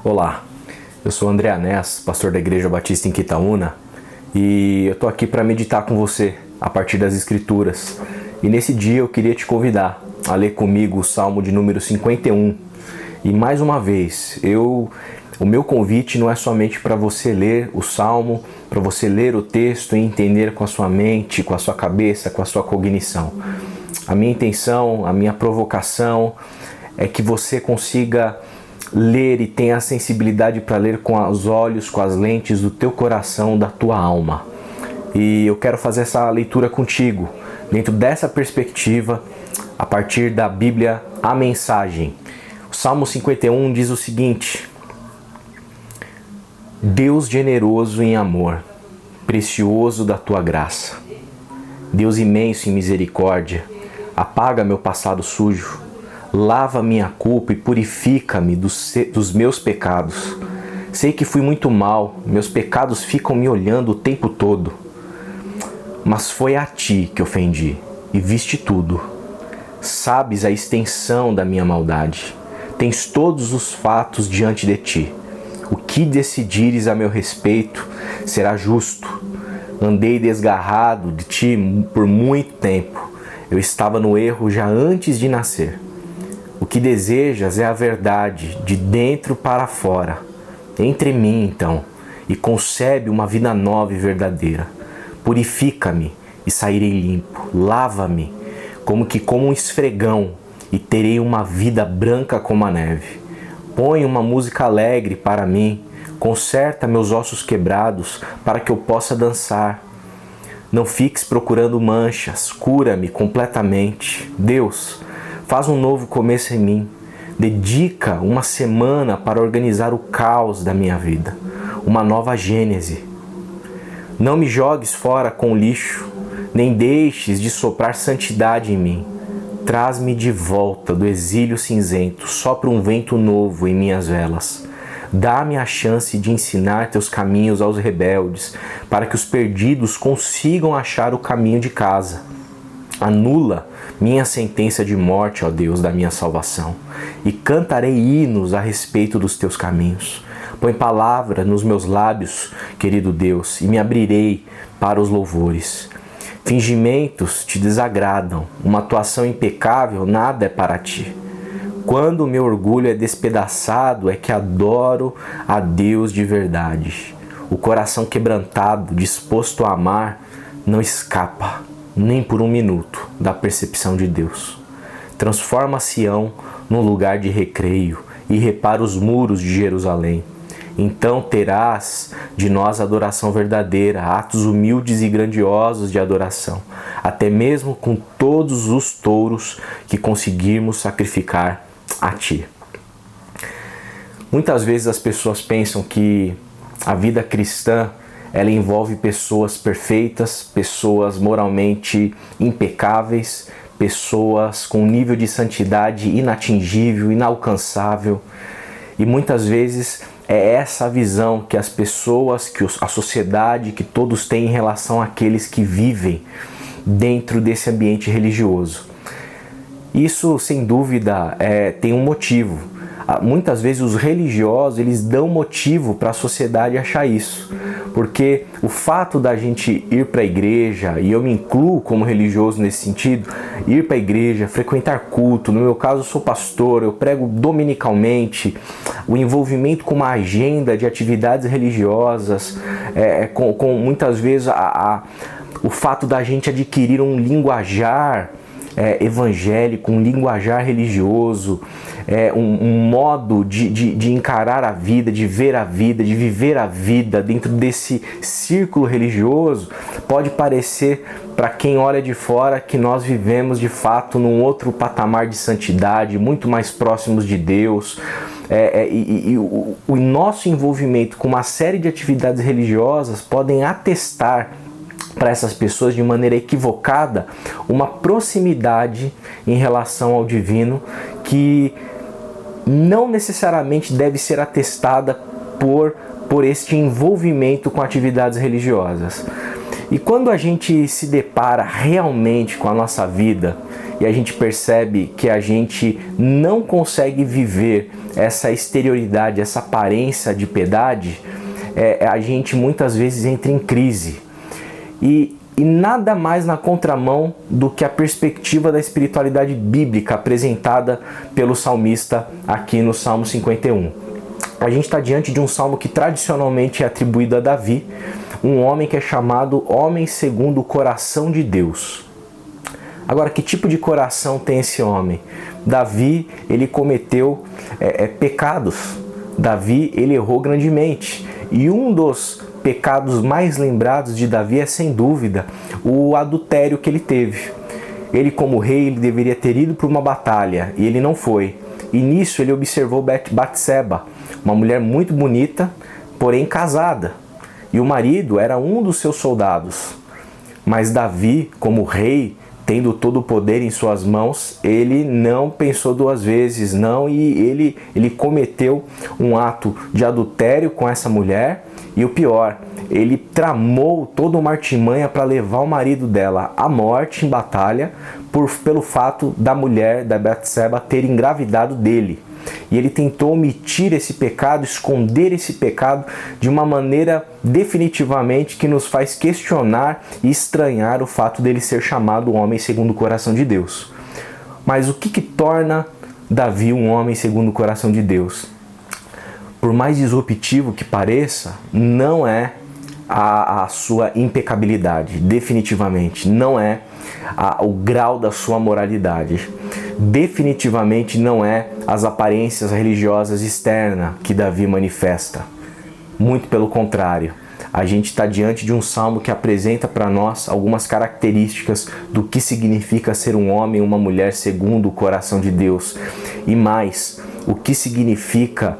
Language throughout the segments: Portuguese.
Olá, eu sou André Anés, pastor da Igreja Batista em Quitaúna, e eu estou aqui para meditar com você a partir das Escrituras. E nesse dia eu queria te convidar a ler comigo o Salmo de número 51. E mais uma vez, o meu convite não é somente para você ler o Salmo, para você ler o texto e entender com a sua mente, com a sua cabeça, com a sua cognição. A minha intenção, a minha provocação é que você consiga ler e tenha a sensibilidade para ler com os olhos, com as lentes do teu coração, da tua alma. E eu quero fazer essa leitura contigo, dentro dessa perspectiva, a partir da Bíblia, a mensagem. O Salmo 51 diz o seguinte: Deus generoso em amor, precioso da tua graça, Deus imenso em misericórdia, apaga meu passado sujo, lava minha culpa e purifica-me dos meus pecados. Sei que fui muito mal, meus pecados ficam me olhando o tempo todo. Mas foi a ti que ofendi e viste tudo. Sabes a extensão da minha maldade. Tens todos os fatos diante de ti. O que decidires a meu respeito será justo. Andei desgarrado de ti por muito tempo. Eu estava no erro já antes de nascer. O que desejas é a verdade, de dentro para fora. Entre em mim, então, e concebe uma vida nova e verdadeira. Purifica-me e sairei limpo. Lava-me como um esfregão e terei uma vida branca como a neve. Põe uma música alegre para mim. Conserta meus ossos quebrados para que eu possa dançar. Não fiques procurando manchas. Cura-me completamente. Deus, faz um novo começo em mim. Dedica uma semana para organizar o caos da minha vida. Uma nova gênese. Não me jogues fora com o lixo, nem deixes de soprar santidade em mim. Traz-me de volta do exílio cinzento, sopra um vento novo em minhas velas. Dá-me a chance de ensinar teus caminhos aos rebeldes, para que os perdidos consigam achar o caminho de casa. Anula minha sentença de morte, ó Deus, da minha salvação, e cantarei hinos a respeito dos teus caminhos. Põe palavra nos meus lábios, querido Deus, e me abrirei para os louvores. Fingimentos te desagradam, uma atuação impecável nada é para ti. Quando o meu orgulho é despedaçado, é que adoro a Deus de verdade. O coração quebrantado, disposto a amar, não escapa nem por um minuto da percepção de Deus. Transforma Sião num lugar de recreio e repara os muros de Jerusalém. Então terás de nós adoração verdadeira, atos humildes e grandiosos de adoração, até mesmo com todos os touros que conseguirmos sacrificar a ti. Muitas vezes as pessoas pensam que a vida cristã ela envolve pessoas perfeitas, pessoas moralmente impecáveis, pessoas com um nível de santidade inatingível, inalcançável. E muitas vezes é essa a visão que as pessoas, que a sociedade, que todos têm em relação àqueles que vivem dentro desse ambiente religioso. Isso, sem dúvida, tem um motivo. Muitas vezes os religiosos eles dão motivo para a sociedade achar isso, porque o fato da gente ir para a igreja, e eu me incluo como religioso nesse sentido, ir para a igreja, frequentar culto, no meu caso eu sou pastor, eu prego dominicalmente, o envolvimento com uma agenda de atividades religiosas, com muitas vezes o fato da gente adquirir um linguajar evangélico, um linguajar religioso, um modo de encarar a vida, de ver a vida, de viver a vida dentro desse círculo religioso, pode parecer para quem olha de fora que nós vivemos de fato num outro patamar de santidade, muito mais próximos de Deus. O nosso envolvimento com uma série de atividades religiosas podem atestar para essas pessoas de maneira equivocada uma proximidade em relação ao divino que não necessariamente deve ser atestada por este envolvimento com atividades religiosas. E quando a gente se depara realmente com a nossa vida e a gente percebe que a gente não consegue viver essa exterioridade, essa aparência de piedade, a gente muitas vezes entra em crise. E nada mais na contramão do que a perspectiva da espiritualidade bíblica apresentada pelo salmista aqui no Salmo 51. A gente está diante de um salmo que tradicionalmente é atribuído a Davi, um homem que é chamado homem segundo o coração de Deus. Agora, que tipo de coração tem esse homem? Davi, ele cometeu pecados. Davi, ele errou grandemente. E um dos pecados mais lembrados de Davi é, sem dúvida, o adultério que ele teve. Ele, como rei, ele deveria ter ido para uma batalha, e ele não foi. E nisso ele observou Batseba, uma mulher muito bonita, porém casada. E o marido era um dos seus soldados. Mas Davi, como rei, tendo todo o poder em suas mãos, ele não pensou duas vezes, não, e ele cometeu um ato de adultério com essa mulher, e o pior, ele tramou toda uma artimanha para levar o marido dela à morte em batalha, pelo fato da mulher, da Batseba, ter engravidado dele. E ele tentou omitir esse pecado, esconder esse pecado de uma maneira definitivamente que nos faz questionar e estranhar o fato dele ser chamado homem segundo o coração de Deus. Mas o que torna Davi um homem segundo o coração de Deus? Por mais disruptivo que pareça, não é a sua impecabilidade, definitivamente, não é o grau da sua moralidade. Definitivamente não é as aparências religiosas externas que Davi manifesta. Muito pelo contrário. A gente está diante de um salmo que apresenta para nós algumas características do que significa ser um homem e uma mulher segundo o coração de Deus. E mais, o que significa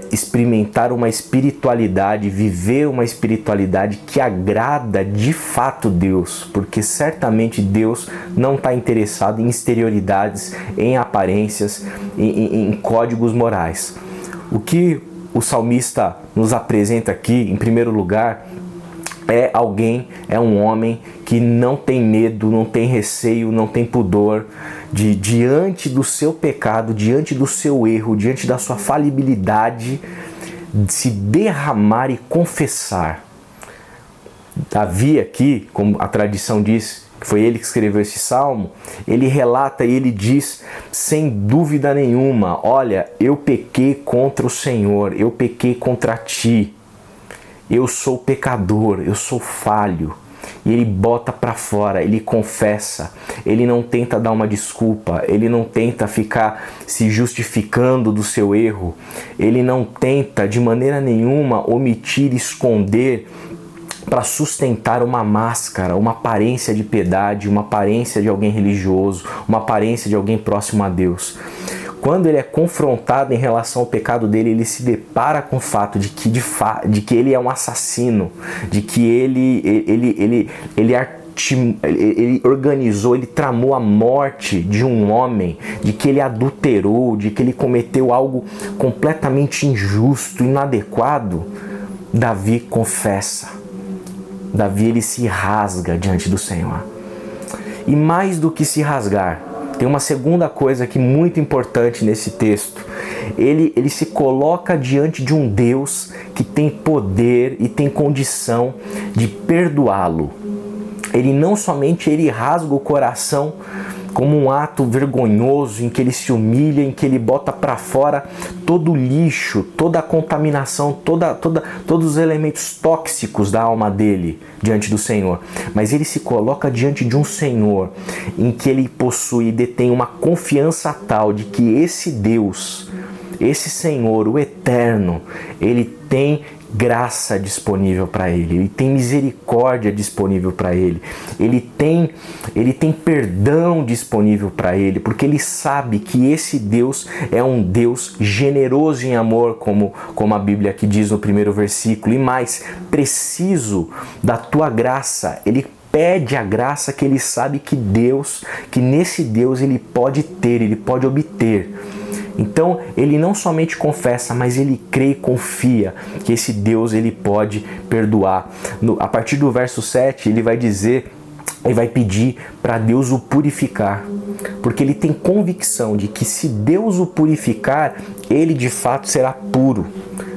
experimentar uma espiritualidade, viver uma espiritualidade que agrada de fato Deus, porque certamente Deus não está interessado em exterioridades, em aparências, em códigos morais. O que o salmista nos apresenta aqui, em primeiro lugar, é um homem que não tem medo, não tem receio, não tem pudor de, diante do seu pecado, diante do seu erro, diante da sua falibilidade, de se derramar e confessar. Davi aqui, como a tradição diz, que foi ele que escreveu esse salmo, ele relata e ele diz, sem dúvida nenhuma, olha, eu pequei contra o Senhor, eu pequei contra ti. Eu sou pecador, eu sou falho. E ele bota para fora, ele confessa, ele não tenta dar uma desculpa, ele não tenta ficar se justificando do seu erro, ele não tenta de maneira nenhuma omitir, esconder para sustentar uma máscara, uma aparência de piedade, uma aparência de alguém religioso, uma aparência de alguém próximo a Deus. Quando ele é confrontado em relação ao pecado dele, ele se depara com o fato de que ele é um assassino, de que ele organizou, ele tramou a morte de um homem, de que ele adulterou, de que ele cometeu algo completamente injusto, inadequado. Davi confessa. Davi, ele se rasga diante do Senhor. E mais do que se rasgar, tem uma segunda coisa aqui muito importante nesse texto. Ele se coloca diante de um Deus que tem poder e tem condição de perdoá-lo. Ele não somente rasga o coração como um ato vergonhoso em que ele se humilha, em que ele bota para fora todo o lixo, toda a contaminação, todos os elementos tóxicos da alma dele diante do Senhor. Mas ele se coloca diante de um Senhor em que ele possui e detém uma confiança tal de que esse Deus, esse Senhor, o Eterno, ele tem graça disponível para ele tem misericórdia disponível para ele tem perdão disponível para ele, porque ele sabe que esse Deus é um Deus generoso em amor, como a Bíblia aqui diz no primeiro versículo, e mais, preciso da tua graça. Ele pede a graça que ele sabe que nesse Deus ele pode ter, ele pode obter. Então, ele não somente confessa, mas ele crê e confia que esse Deus ele pode perdoar. A partir do verso 7, ele vai dizer, ele vai pedir para Deus o purificar. porque ele tem convicção de que se Deus o purificar, ele de fato será puro.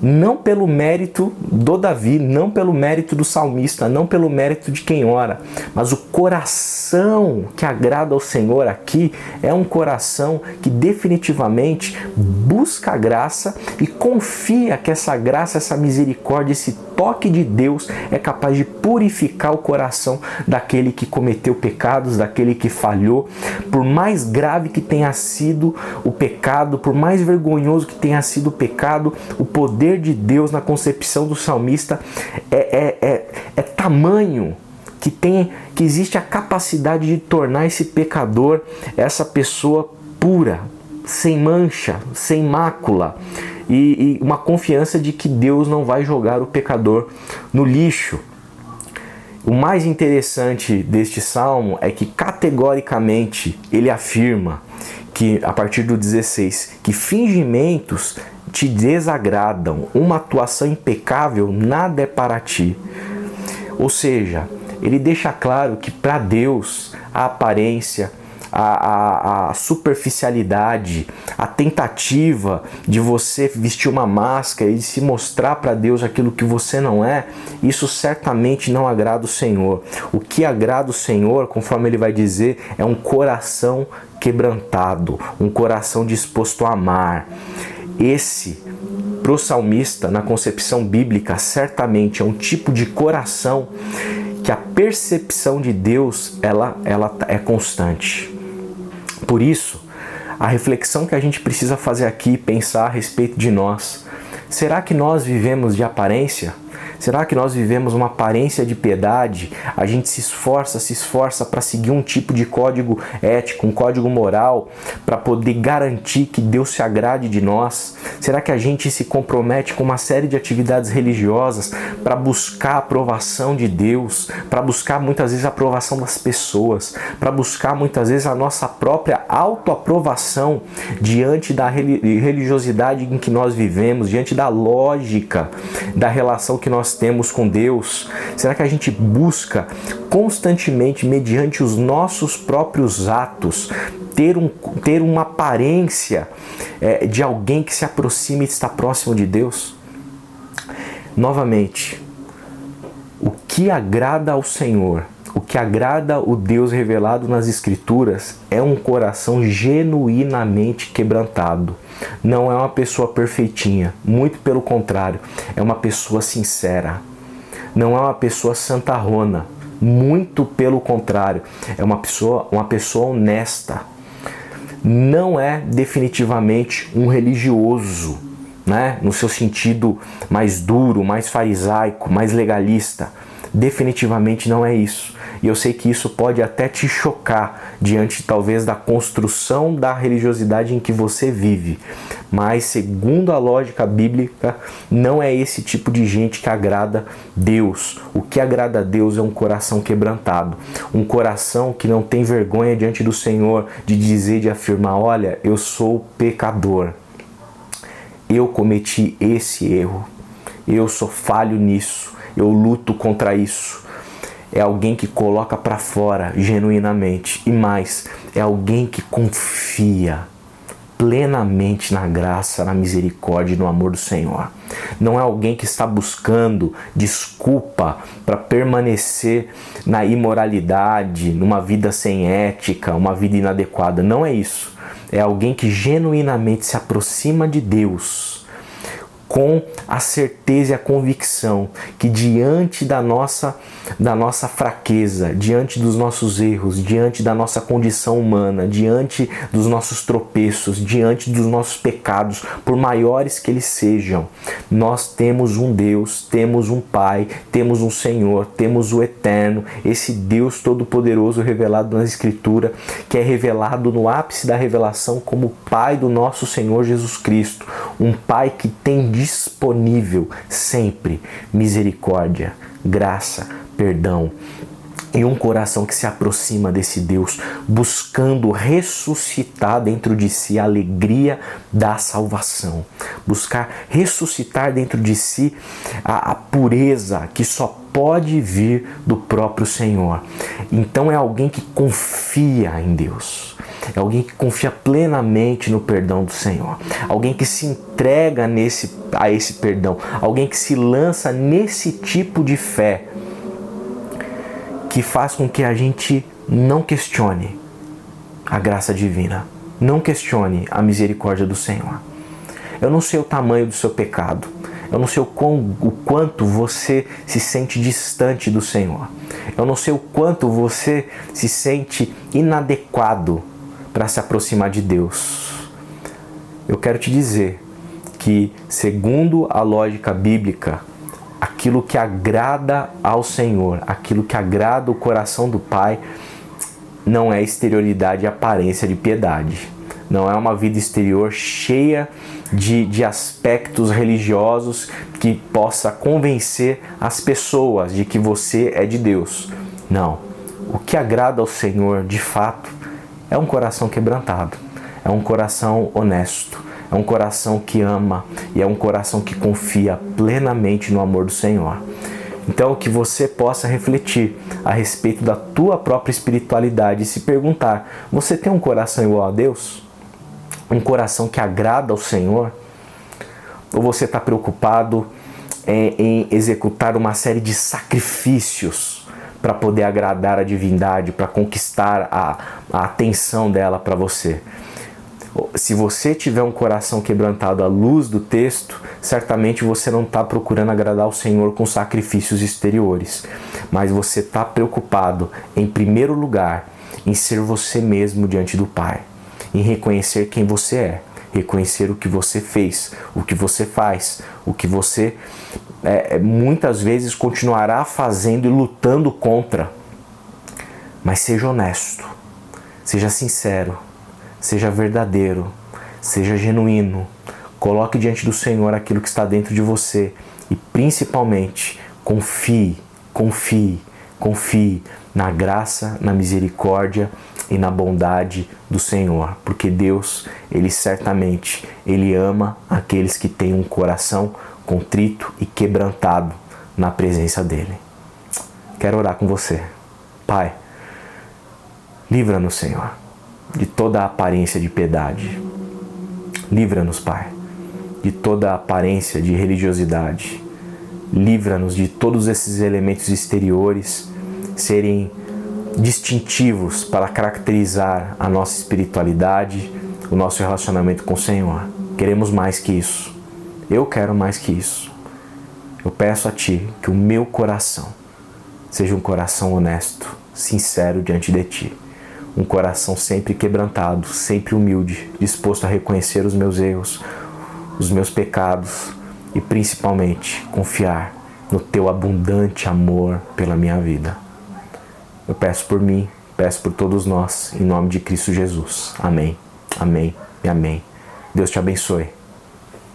Não pelo mérito do Davi, não pelo mérito do salmista, não pelo mérito de quem ora, mas o coração que agrada ao Senhor aqui é um coração que definitivamente busca a graça e confia que essa graça, essa misericórdia, esse toque de Deus é capaz de purificar o coração daquele que cometeu pecados, daquele que falhou. Por mais grave que tenha sido o pecado, por mais vergonhoso que tenha sido o pecado, o poder de Deus na concepção do salmista é tamanho que existe a capacidade de tornar esse pecador, essa pessoa pura, sem mancha, sem mácula, e uma confiança de que Deus não vai jogar o pecador no lixo. O mais interessante deste salmo é que categoricamente ele afirma que, a partir do 16, que fingimentos te desagradam, uma atuação impecável nada é para ti. Ou seja, ele deixa claro que para Deus a aparência, a superficialidade, a tentativa de você vestir uma máscara e se mostrar para Deus aquilo que você não é, isso certamente não agrada o Senhor. O que agrada o Senhor, conforme ele vai dizer, é um coração quebrantado, um coração disposto a amar. Esse, pro salmista, na concepção bíblica, certamente é um tipo de coração que a percepção de Deus ela é constante. Por isso, a reflexão que a gente precisa fazer aqui, pensar a respeito de nós. Será que nós vivemos de aparência? Será que nós vivemos uma aparência de piedade? A gente se esforça para seguir um tipo de código ético, um código moral, para poder garantir que Deus se agrade de nós? Será que a gente se compromete com uma série de atividades religiosas para buscar a aprovação de Deus, para buscar muitas vezes a aprovação das pessoas, para buscar muitas vezes a nossa própria autoaprovação diante da religiosidade em que nós vivemos, diante da lógica da relação que nós temos com Deus? Será que a gente busca constantemente, mediante os nossos próprios atos, ter uma aparência de alguém que se aproxima e está próximo de Deus? Novamente, o que agrada ao Senhor, o que agrada o Deus revelado nas Escrituras é um coração genuinamente quebrantado. Não é uma pessoa perfeitinha, muito pelo contrário, é uma pessoa sincera. Não é uma pessoa santarrona, muito pelo contrário, é uma pessoa honesta. Não é definitivamente um religioso, né? No seu sentido mais duro, mais farisaico, mais legalista. Definitivamente não é isso. E eu sei que isso pode até te chocar diante talvez da construção da religiosidade em que você vive. Mas segundo a lógica bíblica, não é esse tipo de gente que agrada Deus. O que agrada a Deus é um coração quebrantado. Um coração que não tem vergonha diante do Senhor de dizer, de afirmar: olha, eu sou pecador. Eu cometi esse erro. Eu sou falho nisso. Eu luto contra isso. É alguém que coloca para fora genuinamente. E mais, é alguém que confia plenamente na graça, na misericórdia e no amor do Senhor. Não é alguém que está buscando desculpa para permanecer na imoralidade, numa vida sem ética, uma vida inadequada. Não é isso. É alguém que genuinamente se aproxima de Deus com a certeza e a convicção que diante da nossa fraqueza, diante dos nossos erros, diante da nossa condição humana, diante dos nossos tropeços, diante dos nossos pecados, por maiores que eles sejam, nós temos um Deus, temos um Pai, temos um Senhor, temos o Eterno, esse Deus Todo-Poderoso revelado na Escritura, que é revelado no ápice da revelação como Pai do nosso Senhor Jesus Cristo, um Pai que tem disponível sempre misericórdia, graça, perdão e um coração que se aproxima desse Deus, buscando ressuscitar dentro de si a alegria da salvação, buscar ressuscitar dentro de si a pureza que só pode vir do próprio Senhor. Então é alguém que confia em Deus. É alguém que confia plenamente no perdão do Senhor. Alguém que se entrega a esse perdão. Alguém que se lança nesse tipo de fé que faz com que a gente não questione a graça divina. Não questione a misericórdia do Senhor. Eu não sei o tamanho do seu pecado. Eu não sei o quanto você se sente distante do Senhor. Eu não sei o quanto você se sente inadequado para se aproximar de Deus. Eu quero te dizer que, segundo a lógica bíblica, aquilo que agrada ao Senhor, aquilo que agrada o coração do Pai, não é exterioridade e aparência de piedade. Não é uma vida exterior cheia de aspectos religiosos que possa convencer as pessoas de que você é de Deus. Não. O que agrada ao Senhor, de fato, é um coração quebrantado. É um coração honesto. É um coração que ama e é um coração que confia plenamente no amor do Senhor. Então, que você possa refletir a respeito da tua própria espiritualidade e se perguntar: você tem um coração igual a Deus? Um coração que agrada ao Senhor? Ou você está preocupado em executar uma série de sacrifícios para poder agradar a divindade, para conquistar a atenção dela para você? Se você tiver um coração quebrantado à luz do texto, certamente você não está procurando agradar ao Senhor com sacrifícios exteriores, mas você está preocupado, em primeiro lugar, em ser você mesmo diante do Pai, em reconhecer quem você é, reconhecer o que você fez, o que você faz, o que você muitas vezes continuará fazendo e lutando contra. Mas seja honesto, seja sincero, seja verdadeiro, seja genuíno. Coloque diante do Senhor aquilo que está dentro de você e, principalmente, confie na graça, na misericórdia e na bondade do Senhor, porque Deus, Ele certamente, Ele ama aqueles que têm um coração contrito e quebrantado na presença dEle. Quero orar com você. Pai, livra-nos, Senhor, de toda a aparência de piedade. Livra-nos, Pai, de toda a aparência de religiosidade. Livra-nos de todos esses elementos exteriores serem distintivos para caracterizar a nossa espiritualidade, o nosso relacionamento com o Senhor. Queremos mais que isso. Eu quero mais que isso. Eu peço a Ti que o meu coração seja um coração honesto, sincero diante de Ti. Um coração sempre quebrantado, sempre humilde, disposto a reconhecer os meus erros, os meus pecados e principalmente confiar no Teu abundante amor pela minha vida. Eu peço por mim, peço por todos nós, em nome de Cristo Jesus. Amém, amém e amém. Deus te abençoe.